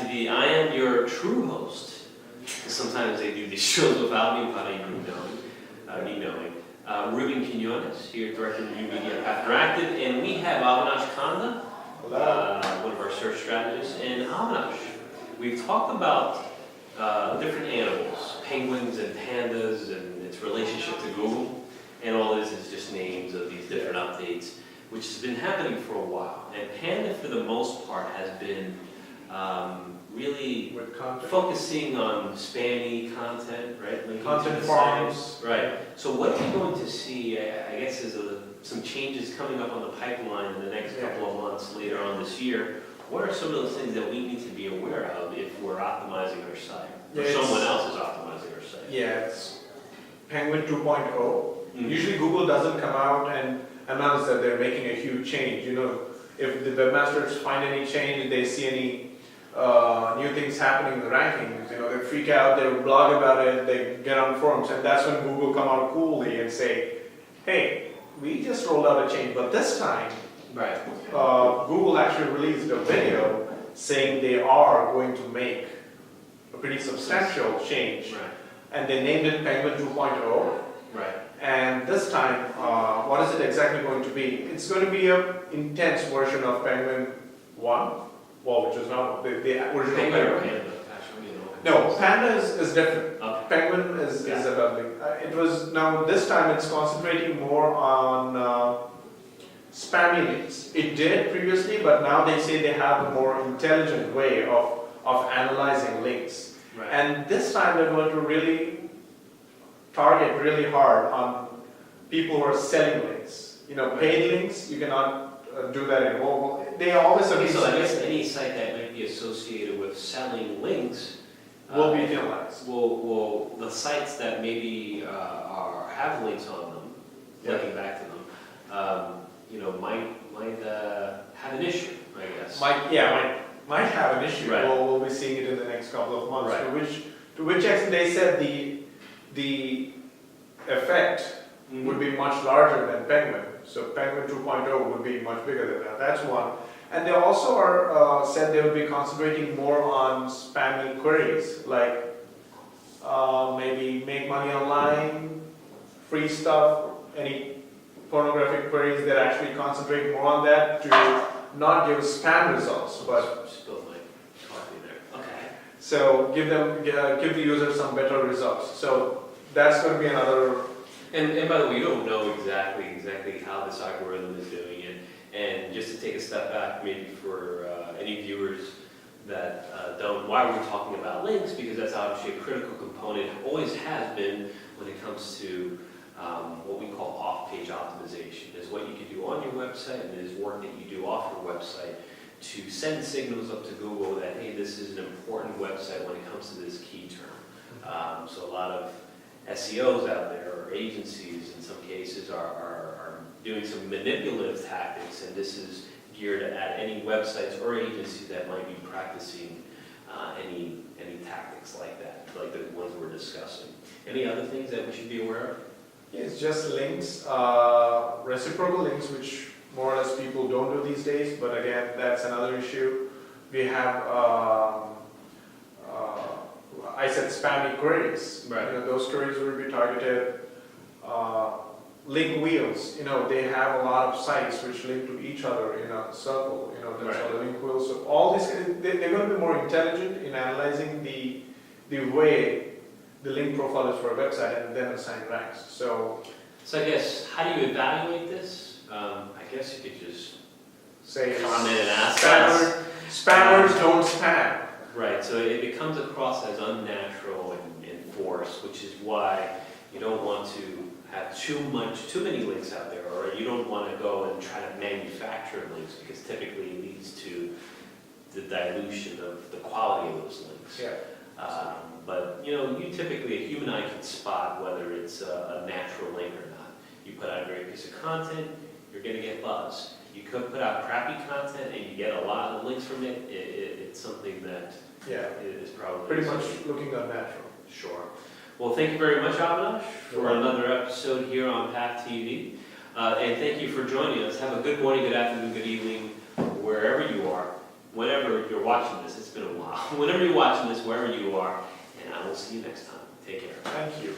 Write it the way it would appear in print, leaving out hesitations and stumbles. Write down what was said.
TV. I am your true host. Sometimes they do these shows without me, without even knowing. Ruben Quinones, here, Director of New Media at Path Interactive, and we have Avinash Conda, one of our search strategists. And Avinash, we've talked about different animals, penguins and pandas, and its relationship to Google, and all this is just names of these different updates, which has been happening for a while. And Panda, for the most part, has been really focusing on spammy content, right? Linking content to the farms. sites. Right. So what are you going to see, I guess, is some changes coming up on the pipeline in the next couple of months later on this year. What are some of those things that we need to be aware of if we're optimizing our site? Or someone else is optimizing our site? Yeah, it's Penguin 2.0. Usually Google doesn't come out and announce that they're making a huge change. You know, if the webmasters find any change, they see any new things happening in the rankings, you know, they freak out, they blog about it, they get on forums, and that's when Google come out coolly and say, hey, we just rolled out a change, but this time, Google actually released a video saying they are going to make a pretty substantial change, and they named it Penguin 2.0. And this time, what is it exactly going to be? It's going to be an intense version of Penguin 1. Well, which is not the original Penguin. Panda. No, Panda is different. Okay. Penguin is about it was now this time it's concentrating more on spammy links. It did previously, but now they say they have a more intelligent way of analyzing links. And this time they're going to really target really hard on people who are selling links. You know, paid links, you cannot do that anymore. They always so I guess any site that might be associated with selling links will be penalized. Will the sites that maybe have links on them, linking back to them, you know, might have an issue, I guess. Might have an issue. We'll be seeing it in the next couple of months. To which extent they said the effect would be much larger than Penguin. So Penguin 2.0 would be much bigger than that. That's one. And they also are said they would be concentrating more on spammy queries, like maybe make money online, free stuff, any pornographic queries that actually concentrate more on that to not give spam results, but spilled my coffee there. Okay. So give the user some better results. So that's going to be another. And by the way, you don't know exactly how this algorithm is doing it. And just to take a step back, maybe for any viewers that don't, why are we talking about links? Because that's obviously a critical component, always has been when it comes to what we call off-page optimization. Is what you can do on your website, and it is work that you do off your website to send signals up to Google that, hey, this is an important website when it comes to this key term. So a lot of SEOs out there, or agencies in some cases, are doing some manipulative tactics, and this is geared at any websites or agencies that might be practicing any tactics like that, like the ones we're discussing. Any other things that we should be aware of? Yeah, it's just links, reciprocal links, which more or less people don't do these days, but again, that's another issue. We have I said spammy queries. You know, those queries will be targeted. Link wheels. You know, they have a lot of sites which link to each other in a circle. You know, that's all the link wheels. So all these, they're going to be more intelligent in analyzing the way the link profile is for a website and then assign ranks. So I guess, how do you evaluate this? I guess you could just say comment and ask spammers don't spam. Right, so it comes across as unnatural and forced, which is why you don't want to have too many links out there, or you don't want to go and try to manufacture links, because typically it leads to the dilution of the quality of those links. But you know, you typically, a human eye can spot whether it's a natural link or not. You put out a great piece of content, you're going to get buzz. You could put out crappy content and you get a lot of links from it. It's something that is probably pretty much looking unnatural. Sure. Well, thank you very much, Avinash, for another episode here on Path TV. And thank you for joining us. Have a good morning, good afternoon, good evening, wherever you are. whenever you're watching this, it's been a while, whenever you're watching this, wherever you are, and I will see you next time. Take care. Thank you.